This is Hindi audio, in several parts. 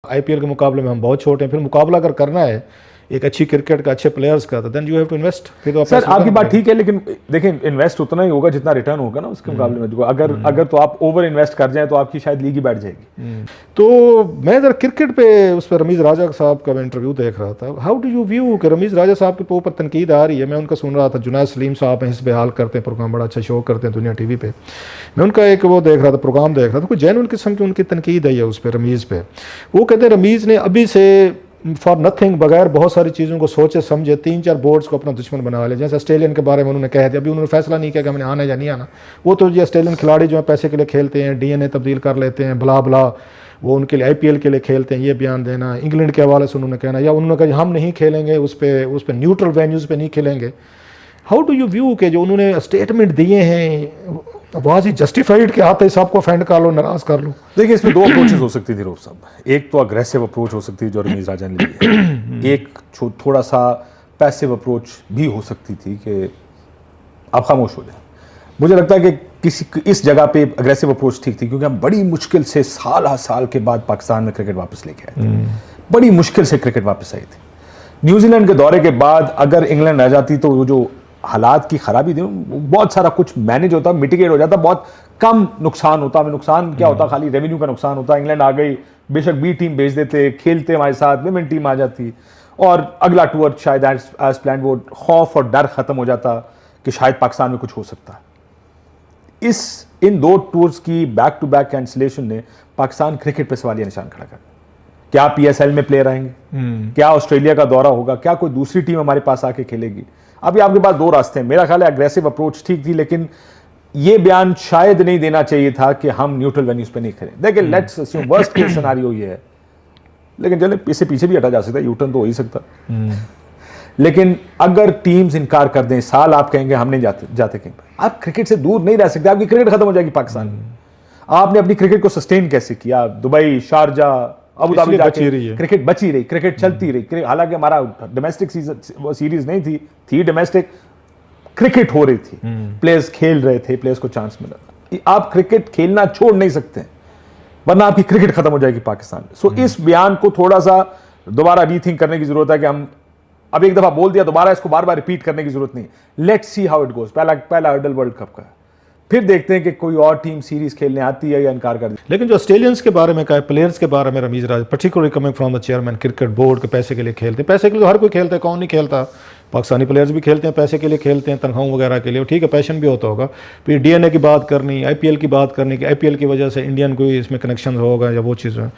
आईपीएल के मुकाबले में हम बहुत छोटे हैं, फिर मुकाबला अगर करना है एक अच्छी क्रिकेट का, अच्छे प्लेयर्स का, तो then you have to invest. फिर तो सर आपकी बात ठीक है, लेकिन देखिए इन्वेस्ट उतना ही होगा जितना रिटर्न होगा ना उसके मुकाबले में। अगर तो आप ओवर इन्वेस्ट कर जाएं तो आपकी शायद लीग ही बैठ जाएगी। तो मैं जरा क्रिकेट पे उस पर रमीज़ राजा साहब का मैं इंटरव्यू देख रहा था। हाउ डू यू व्यू कि रमीज़ राजा साहब के ऊपर तनकीद आ रही है। मैं उनका सुन रहा था, जुनैद सलीम साहब हैं, इस बेहाल करते हैं प्रोग्राम, बड़ा अच्छा शो करते हैं दुनिया टीवी पे। मैं उनका एक वो देख रहा था, प्रोग्राम देख रहा था, कोई जेन्युइन किस्म की उनकी तनकीद है उस पर, रमीज़ पे। वो कहते हैं रमीज़ ने अभी से फॉर नथिंग, बगैर बहुत सारी चीज़ों को सोचे समझे 3-4 बोर्ड्स को अपना दुश्मन बना लिया। जैसे ऑस्ट्रेलियन के बारे में उन्होंने कह दिया, अभी उन्होंने फैसला नहीं किया कि हमने आना या नहीं आना। वो तो ये ऑस्ट्रेलियन खिलाड़ी जो है पैसे के लिए खेलते हैं, डीएनए तब्दील कर लेते हैं, भला भला वो उनके लिए आईपीएल के लिए खेलते हैं, ये बयान देना। इंग्लैंड के हवाले से उन्होंने कहना, या उन्होंने कहा हम नहीं खेलेंगे उस पर न्यूट्रल वेन्यूज़ पे नहीं खेलेंगे। हाउ डू यू व्यू के जो उन्होंने स्टेटमेंट दिए हैं, वाज ही जस्टिफाइड के आते सबको ऑफेंड कर लो, नाराज कर लो? देखिए इसमें दो अप्रोचेस हो सकती थी रोब साहब। एक तो अग्रेसिव अप्रोच हो सकती थी जो रमीज़ राजा ने ली है, एक थोड़ा सा पैसिव अप्रोच भी हो सकती थी कि आप खामोश हो जाए। मुझे लगता है कि इस जगह पे अग्रेसिव अप्रोच ठीक थी, क्योंकि हम बड़ी मुश्किल से साल के बाद पाकिस्तान में क्रिकेट वापस लेके आए थे। बड़ी मुश्किल से क्रिकेट वापस आई थी। न्यूजीलैंड के दौरे के बाद अगर इंग्लैंड रह जाती तो वो जो हालात की खराबी थी, बहुत सारा कुछ मैनेज होता, मिटिगेट हो जाता, बहुत कम नुकसान होता। नुकसान क्या होता, खाली रेवेन्यू का नुकसान होता। इंग्लैंड आ गई, बेशक बी टीम भेज देते, खेलते हमारे साथ, विमेन टीम आ जाती और अगला टूर शायद एज प्लान वो खौफ और डर खत्म हो जाता कि शायद पाकिस्तान में कुछ हो सकता है। इन दो टूर्स की बैक टू बैक कैंसिलेशन ने पाकिस्तान क्रिकेट पर सवालिया निशान खड़ा कर। क्या पीएसएल में प्लेयर आएंगे? क्या ऑस्ट्रेलिया का दौरा होगा? क्या कोई दूसरी टीम हमारे पास आके खेलेगी? अभी आपके पास दो रास्ते हैं। मेरा ख्याल है अग्रेसिव अप्रोच ठीक थी, लेकिन ये बयान शायद नहीं देना चाहिए था कि हम न्यूट्रल वेन्यूज पे नहीं खेलें। देखिए let's assume worst case scenario ये है, लेकिन चले इससे पीछे भी हटा जा सकता है, यूटर्न तो हो ही सकता। लेकिन अगर टीम्स इनकार कर दें, साल आप कहेंगे हम नहीं जाते कहीं पर, आप क्रिकेट से दूर नहीं रह सकते। आपकी क्रिकेट खत्म हो जाएगी पाकिस्तान में। आपने अपनी क्रिकेट को सस्टेन कैसे किया? दुबई, शारजा, अबू धाबी जाके क्रिकेट बची रही, क्रिकेट चलती रही। हालांकि हमारा डोमेस्टिक सीरीज नहीं थी डोमेस्टिक क्रिकेट हो रही थी, प्लेयर्स खेल रहे थे, प्लेयर्स को चांस मिला। आप क्रिकेट खेलना छोड़ नहीं सकते, वरना आपकी क्रिकेट खत्म हो जाएगी पाकिस्तान में। सो इस बयान को थोड़ा सा दोबारा रीथिंक करने की जरूरत है कि हम अब एक दफा बोल दिया, दोबारा इसको बार बार रिपीट करने की जरूरत नहीं। Let's see how it goes. पहला हर्डल वर्ल्ड कप का, फिर देखते हैं कि कोई और टीम सीरीज खेलने आती है या इनकार कर दी। लेकिन जो ऑस्ट्रेलियंस के बारे में कहा, प्लेयर्स के बारे में Ramiz Raja particularly coming from the chairman cricket board के, पैसे के लिए खेलते हैं। पैसे के लिए तो हर कोई खेलता है, कौन नहीं खेलता? पाकिस्तानी प्लेयर्स भी खेलते हैं, पैसे के लिए खेलते हैं, तनख्वाहों वगैरह के लिए। ठीक है, पैशन भी होता होगा। फिर डीएनए की बात करनी, आईपीएल की बात करनी कि आईपीएल की वजह से इंडियन कोई इसमें कनेक्शन होगा या वो चीज़ है।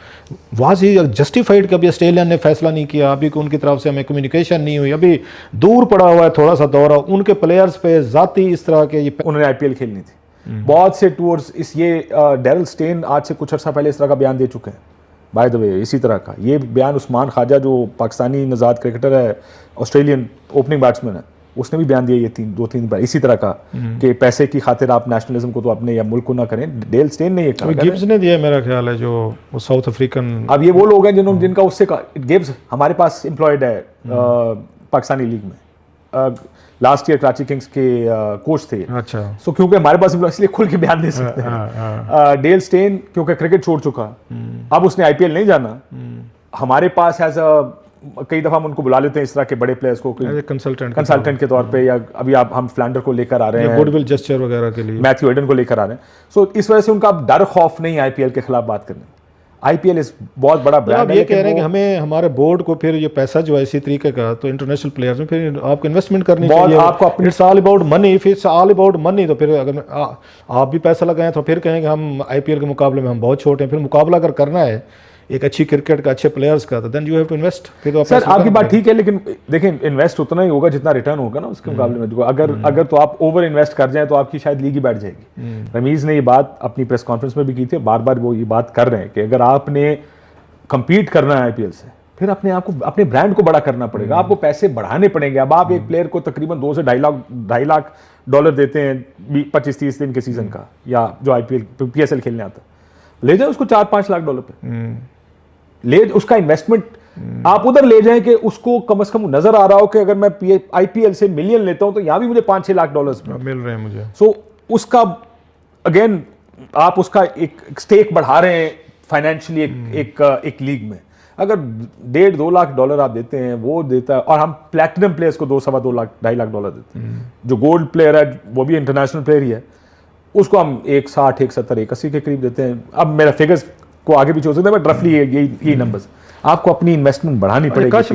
वाज ही जस्टिफाइड कि अभी ऑस्ट्रेलिया ने फैसला नहीं किया, अभी उनकी तरफ से हमें कम्युनिकेशन नहीं हुई, अभी दूर पड़ा हुआ है थोड़ा सा दौरा, उनके प्लेयर्स पे जाती इस तरह के उन्होंने आईपीएल खेलनी थी। बहुत से टूर्स डेरिल स्टेन आज से कुछ अर्सा पहले इस तरह का बयान दे चुके हैं। बाय द वे इसी तरह का ये बयान उस्मान ख्वाजा जो पाकिस्तानी नजाद क्रिकेटर है, ऑस्ट्रेलियन ओपनिंग बैट्समैन है, उसने भी बयान दिया ये 2-3 बार इसी तरह का कि पैसे की खातिर आप नेशनलिज्म को तो अपने या मुल्क को ना करें। डेल स्टेन ने ये कहा, गिब्स ने दिया मेरा ख्याल है, जो साउथ अफ्रीकन। अब ये वो लोग हैं जिनका उससे गिब्स हमारे पास एम्प्लॉयड है पाकिस्तानी लीग में, लास्ट ईयर कराची किंग्स के कोच थे। अच्छा। सो क्योंकि हमारे पास इसलिए खुल के बयान दे सकते हैं। डेल स्टेन क्योंकि क्रिकेट छोड़ चुका, अब उसने आईपीएल नहीं जाना, हमारे पास एज कई दफा हम उनको बुला लेते हैं इस तरह के बड़े प्लेयर्स को कंसल्टेंट के तौर पे, या अभी हम फ्लैंडर को लेकर आ रहे हैं, गुडविल जेस्चर वगैरह के लिए मैथ्यू एडन को लेकर आ रहे हैं। सो इस वजह से उनका अब डर खौफ नहीं आईपीएल के खिलाफ बात करने। आईपीएल इस बहुत बड़ा ब्रांड है। ये कह रहे हैं कि हमें हमारे बोर्ड को फिर ये पैसा जो है इसी तरीके का, तो इंटरनेशनल प्लेयर्स में फिर आपको इन्वेस्टमेंट करनी चाहिए। आपको अपनी it's all about money, if it's all about money, तो फिर अगर आप भी पैसा लगाएं तो फिर कहेंगे हम आईपीएल के मुकाबले में हम बहुत छोटे हैं। फिर मुकाबला अगर करना है एक अच्छी क्रिकेट का, अच्छे प्लेयर्स का, तो then you have to invest. फिर तो सर आपकी बात ठीक है, लेकिन देखिए इन्वेस्ट उतना ही होगा जितना रिटर्न होगा ना उसके मुकाबले में। अगर तो आप ओवर इन्वेस्ट कर जाएं तो आपकी शायद लीग ही बैठ जाएगी। रमीज़ ने ये बात अपनी प्रेस कॉन्फ्रेंस में भी की थी, बार बार वो ये बात कर रहे हैं कि अगर आपने कंपीट करना है आईपीएल से, फिर अपने आप को, अपने ब्रांड को बड़ा करना पड़ेगा, आपको पैसे बढ़ाने पड़ेंगे। अब आप एक प्लेयर को तकरीबन 2 से ढाई लाख डॉलर देते हैं 25-30 दिन के सीजन का, या जो आईपीएल पीएसएल खेलने आता है, ले जाए उसको 4-5 लाख डॉलर पे, ले उसका इन्वेस्टमेंट आप उधर ले जाएं कि उसको कम से कम नजर आ रहा हो कि अगर मैं आईपीएल से मिलियन लेता हूं तो यहां भी मुझे 5-6 लाख डॉलर्स मिल रहे हैं मुझे। सो उसका अगेन आप उसका एक स्टेक बढ़ा रहे हैं फाइनेंशियली एक लीग में। अगर 1.5-2 लाख डॉलर आप देते हैं, वो देता है, और हम प्लैटिनम प्लेयर्स को 2-2.5 लाख 2.5 लाख डॉलर देते हैं, जो गोल्ड प्लेयर है वो भी इंटरनेशनल प्लेयर ही है, उसको हम 160, 170, 180 के करीब देते हैं। अब मेरा फिगर्स को आगे पीछे हो सकता है, बट रफली यही नंबर्स। आपको अपनी इन्वेस्टमेंट बढ़ानी पड़ेगी।